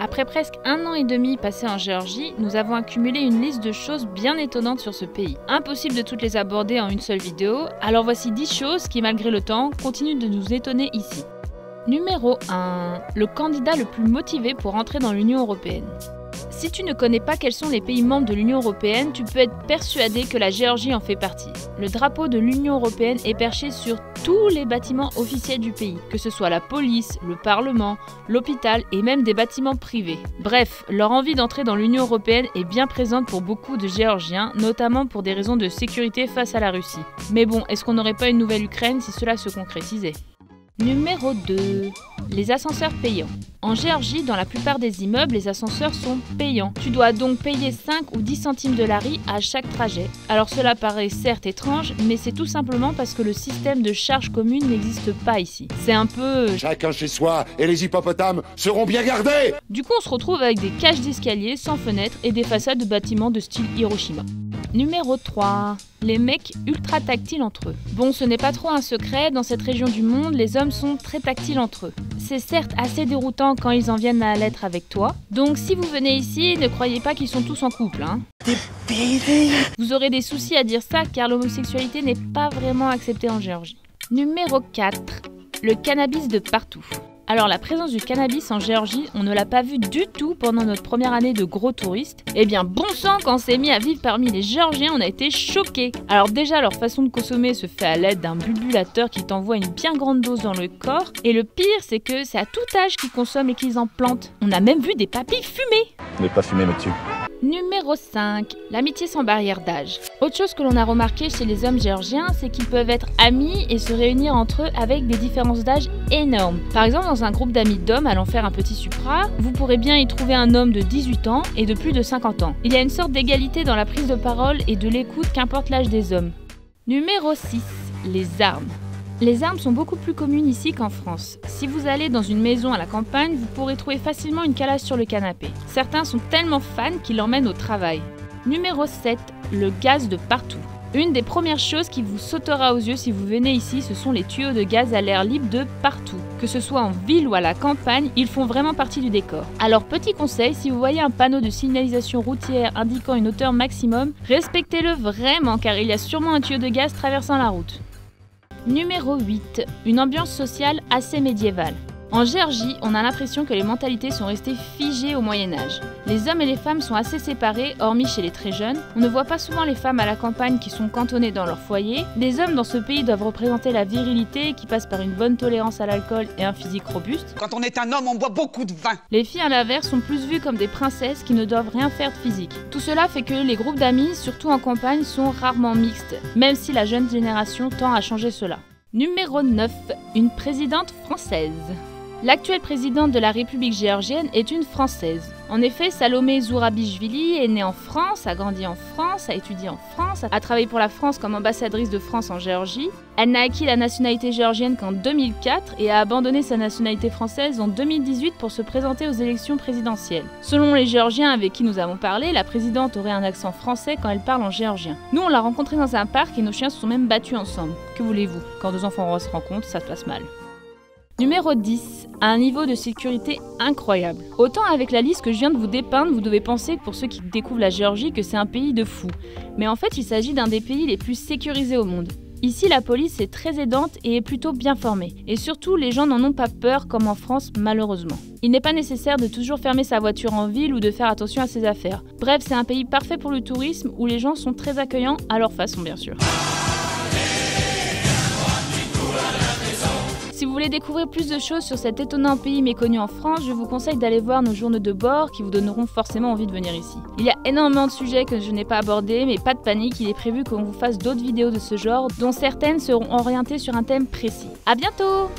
Après presque 1 an et demi passé en Géorgie, nous avons accumulé une liste de choses bien étonnantes sur ce pays. Impossible de toutes les aborder en une seule vidéo, alors voici 10 choses qui, malgré le temps, continuent de nous étonner ici. Numéro 1. Le candidat le plus motivé pour entrer dans l'Union Européenne. Si tu ne connais pas quels sont les pays membres de l'Union Européenne, tu peux être persuadé que la Géorgie en fait partie. Le drapeau de l'Union Européenne est perché sur tous les bâtiments officiels du pays, que ce soit la police, le Parlement, l'hôpital et même des bâtiments privés. Bref, leur envie d'entrer dans l'Union Européenne est bien présente pour beaucoup de Géorgiens, notamment pour des raisons de sécurité face à la Russie. Mais bon, est-ce qu'on n'aurait pas une nouvelle Ukraine si cela se concrétisait ? Numéro 2. Les ascenseurs payants. En Géorgie, dans la plupart des immeubles, les ascenseurs sont payants. Tu dois donc payer 5 ou 10 centimes de lari à chaque trajet. Alors cela paraît certes étrange, mais c'est tout simplement parce que le système de charge commune n'existe pas ici. C'est un peu... Chacun chez soi et les hippopotames seront bien gardés. Du coup, on se retrouve avec des cages d'escalier sans fenêtres et des façades de bâtiments de style Hiroshima. Numéro 3. Les mecs ultra tactiles entre eux. Bon, ce n'est pas trop un secret, dans cette région du monde, les hommes sont très tactiles entre eux. C'est certes assez déroutant quand ils en viennent à l'être avec toi, donc si vous venez ici, ne croyez pas qu'ils sont tous en couple, hein. Vous aurez des soucis à dire ça car l'homosexualité n'est pas vraiment acceptée en Géorgie. Numéro 4. Le cannabis de partout. Alors la présence du cannabis en Géorgie, on ne l'a pas vu du tout pendant notre première année de gros touristes. Eh bien bon sang, quand on s'est mis à vivre parmi les Géorgiens, on a été choqués. Alors déjà, leur façon de consommer se fait à l'aide d'un bulbulateur qui t'envoie une bien grande dose dans le corps. Et le pire, c'est que c'est à tout âge qu'ils consomment et qu'ils en plantent. On a même vu des papilles fumer. Ne pas fumer, monsieur. Numéro 5. L'amitié sans barrière d'âge. Autre chose que l'on a remarqué chez les hommes géorgiens, c'est qu'ils peuvent être amis et se réunir entre eux avec des différences d'âge énormes. Par exemple, dans un groupe d'amis d'hommes allant faire un petit supra, vous pourrez bien y trouver un homme de 18 ans et de plus de 50 ans. Il y a une sorte d'égalité dans la prise de parole et de l'écoute qu'importe l'âge des hommes. Numéro 6. Les armes. Les armes sont beaucoup plus communes ici qu'en France. Si vous allez dans une maison à la campagne, vous pourrez trouver facilement une calache sur le canapé. Certains sont tellement fans qu'ils l'emmènent au travail. Numéro 7. Le gaz de partout. Une des premières choses qui vous sautera aux yeux si vous venez ici, ce sont les tuyaux de gaz à l'air libre de partout. Que ce soit en ville ou à la campagne, ils font vraiment partie du décor. Alors petit conseil, si vous voyez un panneau de signalisation routière indiquant une hauteur maximum, respectez-le vraiment car il y a sûrement un tuyau de gaz traversant la route. Numéro 8. Une ambiance sociale assez médiévale. En Géorgie, on a l'impression que les mentalités sont restées figées au Moyen-Âge. Les hommes et les femmes sont assez séparés, hormis chez les très jeunes. On ne voit pas souvent les femmes à la campagne qui sont cantonnées dans leur foyer. Les hommes dans ce pays doivent représenter la virilité qui passe par une bonne tolérance à l'alcool et un physique robuste. Quand on est un homme, on boit beaucoup de vin. Les filles à l'inverse sont plus vues comme des princesses qui ne doivent rien faire de physique. Tout cela fait que les groupes d'amis, surtout en campagne, sont rarement mixtes, même si la jeune génération tend à changer cela. Numéro 9. Une présidente française. L'actuelle présidente de la République géorgienne est une Française. En effet, Salomé Zourabichvili est née en France, a grandi en France, a étudié en France, a travaillé pour la France comme ambassadrice de France en Géorgie. Elle n'a acquis la nationalité géorgienne qu'en 2004 et a abandonné sa nationalité française en 2018 pour se présenter aux élections présidentielles. Selon les Géorgiens avec qui nous avons parlé, la présidente aurait un accent français quand elle parle en géorgien. Nous, on l'a rencontrée dans un parc et nos chiens se sont même battus ensemble. Que voulez-vous? Quand deux enfants se rencontrent, ça se passe mal. Numéro 10. Un niveau de sécurité incroyable. Autant avec la liste que je viens de vous dépeindre, vous devez penser, pour ceux qui découvrent la Géorgie, que c'est un pays de fous. Mais en fait, il s'agit d'un des pays les plus sécurisés au monde. Ici, la police est très aidante et est plutôt bien formée. Et surtout, les gens n'en ont pas peur comme en France, malheureusement. Il n'est pas nécessaire de toujours fermer sa voiture en ville ou de faire attention à ses affaires. Bref, c'est un pays parfait pour le tourisme où les gens sont très accueillants à leur façon, bien sûr. Si vous voulez découvrir plus de choses sur cet étonnant pays méconnu en France, je vous conseille d'aller voir nos journaux de bord qui vous donneront forcément envie de venir ici. Il y a énormément de sujets que je n'ai pas abordés, mais pas de panique, il est prévu qu'on vous fasse d'autres vidéos de ce genre, dont certaines seront orientées sur un thème précis. À bientôt!